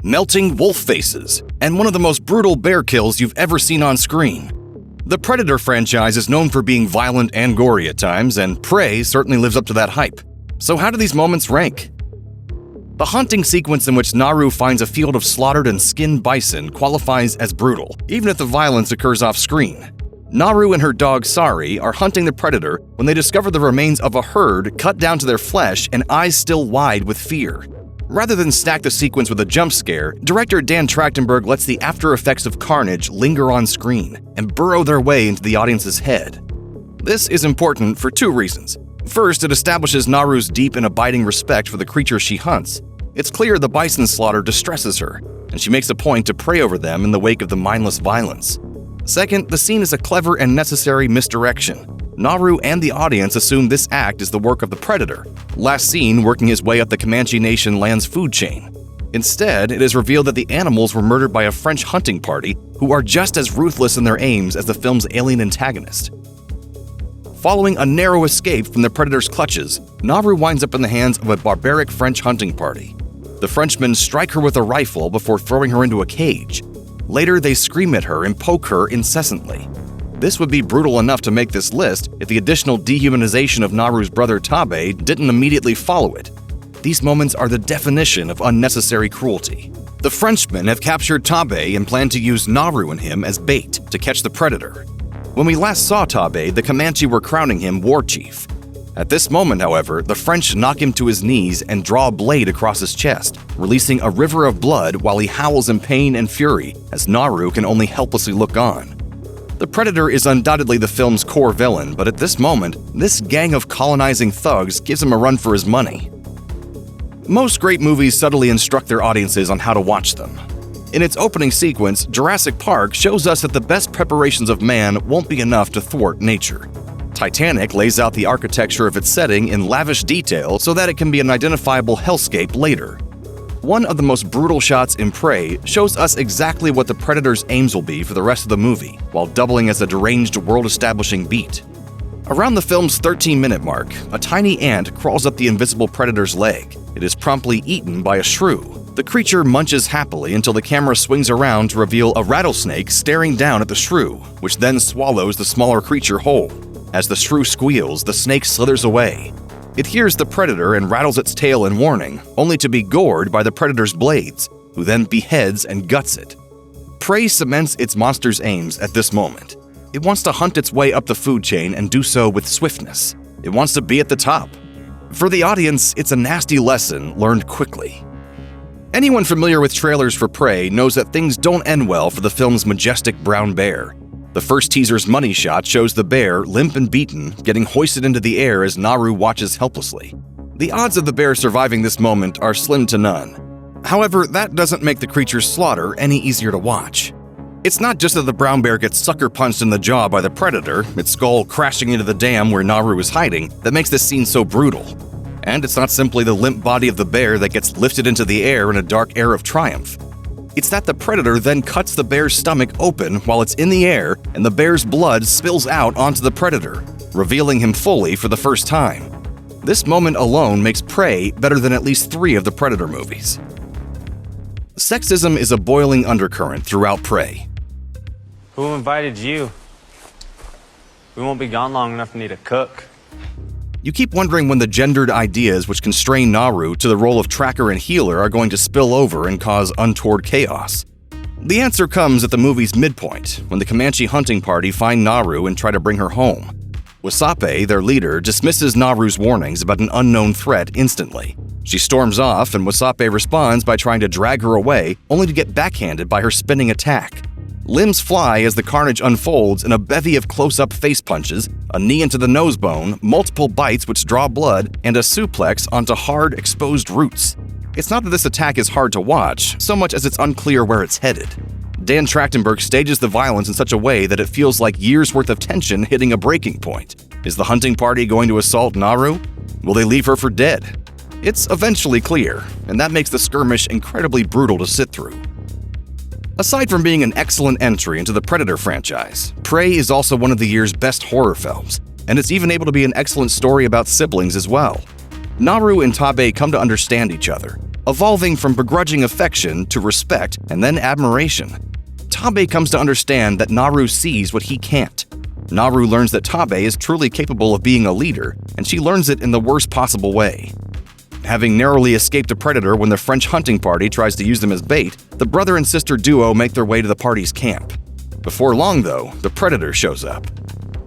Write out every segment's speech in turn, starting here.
melting wolf faces, and one of the most brutal bear kills you've ever seen on screen. The Predator franchise is known for being violent and gory at times, and Prey certainly lives up to that hype. So how do these moments rank? The hunting sequence in which Naru finds a field of slaughtered and skinned bison qualifies as brutal, even if the violence occurs off-screen. Naru and her dog Sari are hunting the predator when they discover the remains of a herd cut down to their flesh and eyes still wide with fear. Rather than stack the sequence with a jump scare, director Dan Trachtenberg lets the after effects of carnage linger on screen and burrow their way into the audience's head. This is important for two reasons. First, it establishes Naru's deep and abiding respect for the creatures she hunts. It's clear the bison slaughter distresses her, and she makes a point to pray over them in the wake of the mindless violence. Second, the scene is a clever and necessary misdirection. Naru and the audience assume this act is the work of the predator, last seen working his way up the Comanche Nation land's food chain. Instead, it is revealed that the animals were murdered by a French hunting party who are just as ruthless in their aims as the film's alien antagonist. Following a narrow escape from the predator's clutches, Naru winds up in the hands of a barbaric French hunting party. The Frenchmen strike her with a rifle before throwing her into a cage. Later, they scream at her and poke her incessantly. This would be brutal enough to make this list if the additional dehumanization of Naru's brother Taabe didn't immediately follow it. These moments are the definition of unnecessary cruelty. The Frenchmen have captured Taabe and plan to use Naru and him as bait to catch the predator. When we last saw Taabe, the Comanche were crowning him war chief. At this moment, however, the French knock him to his knees and draw a blade across his chest, releasing a river of blood while he howls in pain and fury as Naru can only helplessly look on. The Predator is undoubtedly the film's core villain, but at this moment, this gang of colonizing thugs gives him a run for his money. Most great movies subtly instruct their audiences on how to watch them. In its opening sequence, Jurassic Park shows us that the best preparations of man won't be enough to thwart nature. Titanic lays out the architecture of its setting in lavish detail so that it can be an identifiable hellscape later. One of the most brutal shots in Prey shows us exactly what the Predator's aims will be for the rest of the movie, while doubling as a deranged world-establishing beat. Around the film's 13-minute mark, a tiny ant crawls up the invisible Predator's leg. It is promptly eaten by a shrew. The creature munches happily until the camera swings around to reveal a rattlesnake staring down at the shrew, which then swallows the smaller creature whole. As the shrew squeals, the snake slithers away. It hears the predator and rattles its tail in warning, only to be gored by the predator's blades, who then beheads and guts it. Prey cements its monster's aims at this moment. It wants to hunt its way up the food chain and do so with swiftness. It wants to be at the top. For the audience, it's a nasty lesson learned quickly. Anyone familiar with trailers for Prey knows that things don't end well for the film's majestic brown bear. The first teaser's money shot shows the bear, limp and beaten, getting hoisted into the air as Naru watches helplessly. The odds of the bear surviving this moment are slim to none. However, that doesn't make the creature's slaughter any easier to watch. It's not just that the brown bear gets sucker punched in the jaw by the predator, its skull crashing into the dam where Naru is hiding, that makes this scene so brutal. And it's not simply the limp body of the bear that gets lifted into the air in a dark air of triumph. It's that the predator then cuts the bear's stomach open while it's in the air and the bear's blood spills out onto the predator, revealing him fully for the first time. This moment alone makes Prey better than at least 3 of the Predator movies. Sexism is a boiling undercurrent throughout Prey. Who invited you? We won't be gone long enough to need a cook. You keep wondering when the gendered ideas which constrain Naru to the role of tracker and healer are going to spill over and cause untoward chaos. The answer comes at the movie's midpoint, when the Comanche hunting party find Naru and try to bring her home. Wasape, their leader, dismisses Naru's warnings about an unknown threat instantly. She storms off, and Wasape responds by trying to drag her away, only to get backhanded by her spinning attack. Limbs fly as the carnage unfolds in a bevy of close-up face punches, a knee into the nose bone, multiple bites which draw blood, and a suplex onto hard, exposed roots. It's not that this attack is hard to watch, so much as it's unclear where it's headed. Dan Trachtenberg stages the violence in such a way that it feels like years' worth of tension hitting a breaking point. Is the hunting party going to assault Naru? Will they leave her for dead? It's eventually clear, and that makes the skirmish incredibly brutal to sit through. Aside from being an excellent entry into the Predator franchise, Prey is also one of the year's best horror films, and it's even able to be an excellent story about siblings as well. Naru and Taabe come to understand each other. evolving from begrudging affection to respect and then admiration. Taabe comes to understand that Naru sees what he can't. Naru learns that Taabe is truly capable of being a leader, and she learns it in the worst possible way. Having narrowly escaped a predator when the French hunting party tries to use them as bait, the brother and sister duo make their way to the party's camp. Before long, though, the predator shows up.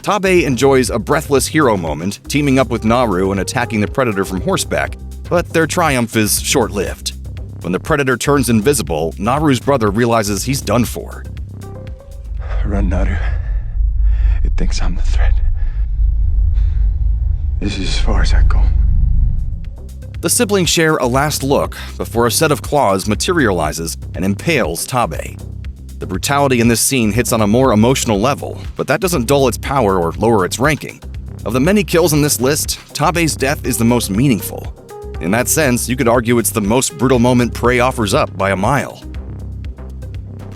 Taabe enjoys a breathless hero moment, teaming up with Naru and attacking the predator from horseback, but their triumph is short-lived. When the predator turns invisible, Naru's brother realizes he's done for. Run, Naru. It thinks I'm the threat. This is as far as I go. The siblings share a last look before a set of claws materializes and impales Taabe. The brutality in this scene hits on a more emotional level, but that doesn't dull its power or lower its ranking. Of the many kills in this list, Taabe's death is the most meaningful. In that sense, you could argue it's the most brutal moment Prey offers up by a mile.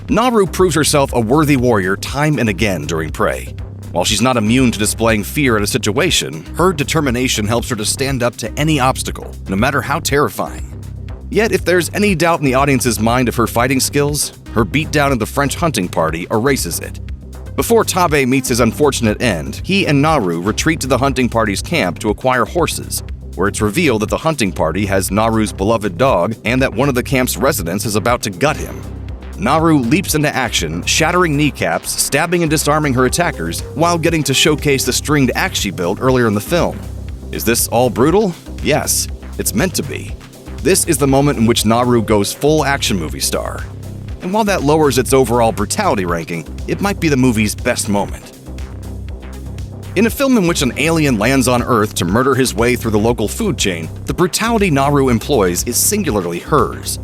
Naru proves herself a worthy warrior time and again during Prey. While she's not immune to displaying fear at a situation, her determination helps her to stand up to any obstacle, no matter how terrifying. Yet if there's any doubt in the audience's mind of her fighting skills, her beatdown of the French hunting party erases it. Before Taabe meets his unfortunate end, he and Naru retreat to the hunting party's camp to acquire horses, where it's revealed that the hunting party has Naru's beloved dog and that one of the camp's residents is about to gut him. Naru leaps into action, shattering kneecaps, stabbing and disarming her attackers, while getting to showcase the stringed axe she built earlier in the film. Is this all brutal? Yes, it's meant to be. This is the moment in which Naru goes full action movie star. And while that lowers its overall brutality ranking, it might be the movie's best moment. In a film in which an alien lands on Earth to murder his way through the local food chain, the brutality Naru employs is singularly hers.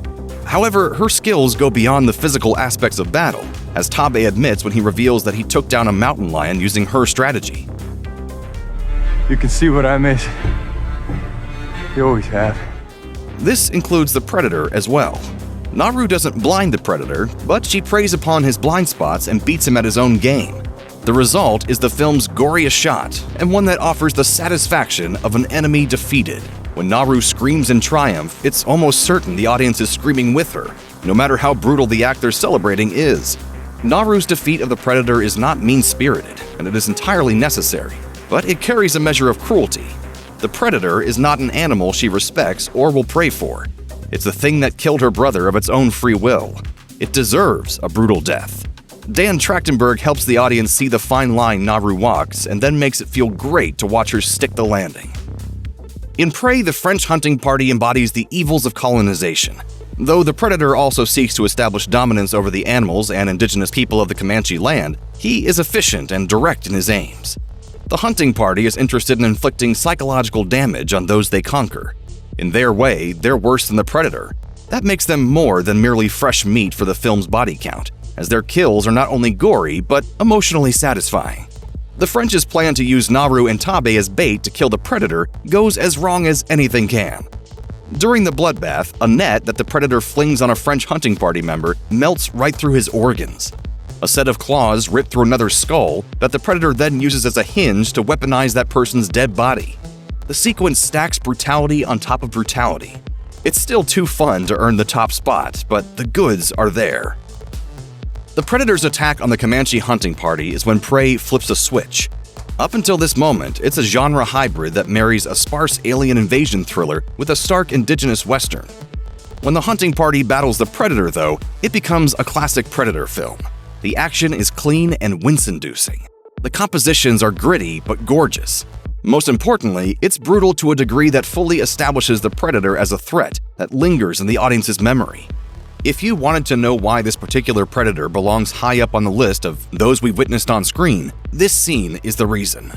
However, her skills go beyond the physical aspects of battle, as Taabe admits when he reveals that he took down a mountain lion using her strategy. You can see what I miss. You always have. This includes the predator as well. Naru doesn't blind the predator, but she preys upon his blind spots and beats him at his own game. The result is the film's goriest shot, and one that offers the satisfaction of an enemy defeated. When Naru screams in triumph, it's almost certain the audience is screaming with her, no matter how brutal the act they're celebrating is. Naru's defeat of the predator is not mean-spirited, and it is entirely necessary, but it carries a measure of cruelty. The predator is not an animal she respects or will pray for. It's the thing that killed her brother of its own free will. It deserves a brutal death. Dan Trachtenberg helps the audience see the fine line Naru walks and then makes it feel great to watch her stick the landing. In Prey, the French hunting party embodies the evils of colonization. Though the predator also seeks to establish dominance over the animals and indigenous people of the Comanche land, he is efficient and direct in his aims. The hunting party is interested in inflicting psychological damage on those they conquer. In their way, they're worse than the predator. That makes them more than merely fresh meat for the film's body count, as their kills are not only gory, but emotionally satisfying. The French's plan to use Naru and Taabe as bait to kill the predator goes as wrong as anything can. During the bloodbath, a net that the predator flings on a French hunting party member melts right through his organs. A set of claws rip through another skull that the predator then uses as a hinge to weaponize that person's dead body. The sequence stacks brutality on top of brutality. It's still too fun to earn the top spot, but the goods are there. The predator's attack on the Comanche hunting party is when Prey flips a switch. Up until this moment, it's a genre hybrid that marries a sparse alien invasion thriller with a stark indigenous western. When the hunting party battles the predator, though, it becomes a classic Predator film. The action is clean and wince-inducing. The compositions are gritty but gorgeous. Most importantly, it's brutal to a degree that fully establishes the predator as a threat that lingers in the audience's memory. If you wanted to know why this particular predator belongs high up on the list of those we've witnessed on screen, this scene is the reason.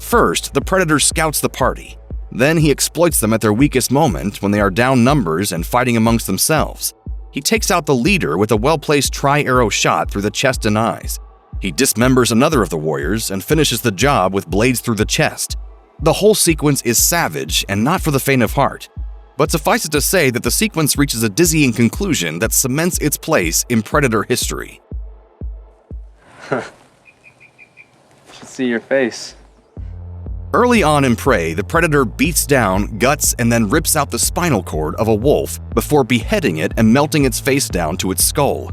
First, the predator scouts the party. Then he exploits them at their weakest moment when they are down numbers and fighting amongst themselves. He takes out the leader with a well-placed tri-arrow shot through the chest and eyes. He dismembers another of the warriors and finishes the job with blades through the chest. The whole sequence is savage and not for the faint of heart. But suffice it to say that the sequence reaches a dizzying conclusion that cements its place in Predator history. Should see your face. Early on in Prey, the predator beats down, guts, and then rips out the spinal cord of a wolf before beheading it and melting its face down to its skull.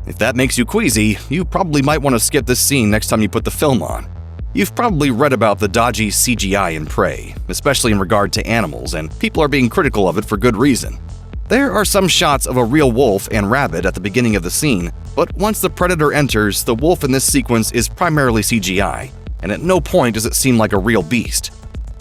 If that makes you queasy, you probably might want to skip this scene next time you put the film on. You've probably read about the dodgy CGI in Prey, especially in regard to animals, and people are being critical of it for good reason. There are some shots of a real wolf and rabbit at the beginning of the scene, but once the predator enters, the wolf in this sequence is primarily CGI, and at no point does it seem like a real beast.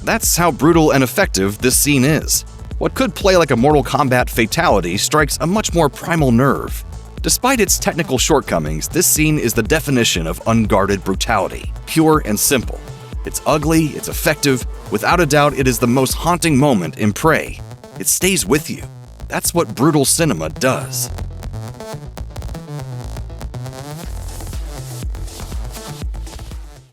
That's how brutal and effective this scene is. What could play like a Mortal Kombat fatality strikes a much more primal nerve. Despite its technical shortcomings, this scene is the definition of unguarded brutality, pure and simple. It's ugly, it's effective, without a doubt it is the most haunting moment in Prey. It stays with you. That's what brutal cinema does.